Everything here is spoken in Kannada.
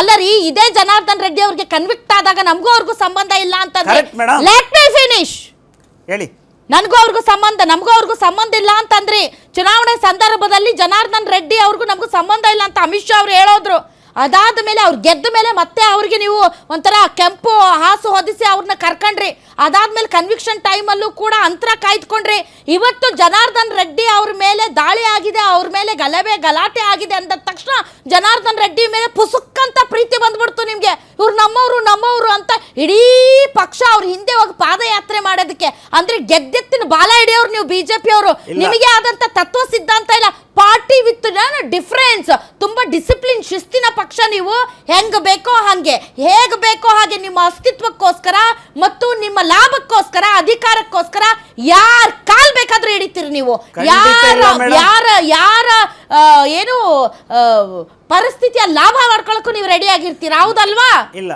ಅಲ್ಲ ರೀ, ಇದೇ ಜನಾರ್ದನ್ ರೆಡ್ಡಿ ಅವ್ರಿಗೆ ಕನ್ವಿಕ್ಟ್ ಆದಾಗ ನಮಗೂ ಅವ್ರಿಗೂ ಸಂಬಂಧ ಇಲ್ಲ ಅಂತಂದ್ರೆ Correct, madam. Let me finish. ಹೇಳಿ. ನಮಗೂ ಅವ್ರಿಗೂ ಸಂಬಂಧ ಇಲ್ಲ ಅಂತಂದ್ರಿ. ಚುನಾವಣೆ ಸಂದರ್ಭದಲ್ಲಿ ಜನಾರ್ದನ್ ರೆಡ್ಡಿ ಅವ್ರಿಗೂ ನಮಗೂ ಸಂಬಂಧ ಇಲ್ಲ ಅಂತ ಅಮಿತ್ ಶಾ ಅವ್ರು ಹೇಳೋದ್ರು. ಅದಾದ ಮೇಲೆ ಅವ್ರು ಗೆದ್ದ ಮೇಲೆ ಮತ್ತೆ ಅವ್ರಿಗೆ ನೀವು ಒಂಥರ ಕೆಂಪು ಹಾಸು ಹೊದಿಸಿ ಅವ್ರನ್ನ ಕರ್ಕೊಂಡ್ರಿ. ಅದಾದ್ಮೇಲೆ ಕನ್ವಿಕ್ಷನ್ ಟೈಮಲ್ಲೂ ಕೂಡ ಅಂತರ ಕಾಯ್ದುಕೊಂಡ್ರಿ. ಇವತ್ತು ಜನಾರ್ದನ್ ರೆಡ್ಡಿ ಅವ್ರ ಮೇಲೆ ದಾಳಿ ಆಗಿದೆ, ಅವ್ರ ಮೇಲೆ ಗಲಾಟೆ ಆಗಿದೆ ಅಂದ ತಕ್ಷಣ ಜನಾರ್ದನ್ ರೆಡ್ಡಿ ಮೇಲೆ ಪುಸುಕ್ಕಂತ ಪ್ರೀತಿ ಬಂದ್ಬಿಡ್ತು ನಿಮ್ಗೆ. ಇವ್ರು ನಮ್ಮವರು ಅಂತ ಇಡೀ ಪಕ್ಷ ಅವ್ರ ಹಿಂದೆ ಹೋಗಿ ಪಾದಯಾತ್ರೆ ಮಾಡೋದಕ್ಕೆ. ಅಂದ್ರೆ ಗೆದ್ದೆತ್ತಿನ ಬಾಲ ಹಿಡಿಯೋರು ನೀವು ಬಿಜೆಪಿ ಅವರು. ನಿಮಗೆ ಆದಂತ ತತ್ವ ಸಿದ್ಧಾಂತ ಇಲ್ಲ. Party with difference. ತುಂಬಾ ಡಿಸಿಪ್ಲಿನ್ ಶಿಸ್ತಿನ ಪಕ್ಷ ನೀವು. ಹೆಂಗ್ ಬೇಕೋ ಹಂಗೆ, ಹೇಗ್ ಬೇಕೋ ಹಾಗೆ ನಿಮ್ಮ ಅಸ್ತಿತ್ವಕ್ಕೋಸ್ಕರ ಮತ್ತು ನಿಮ್ಮ ಲಾಭಕ್ಕೋಸ್ಕರ, ಅಧಿಕಾರಕ್ಕೋಸ್ಕರ ಯಾರ ಕಾಲ್ ಬೇಕಾದ್ರೂ ಹಿಡಿತೀರಿ ನೀವು. ಯಾರ ಏನು ಪರಿಸ್ಥಿತಿಯ ಲಾಭ ಮಾಡ್ಕೊಳಕ್ಕೂ ನೀವು ರೆಡಿ ಆಗಿರ್ತೀರಾ, ಹೌದಲ್ವಾ? ಇಲ್ಲ,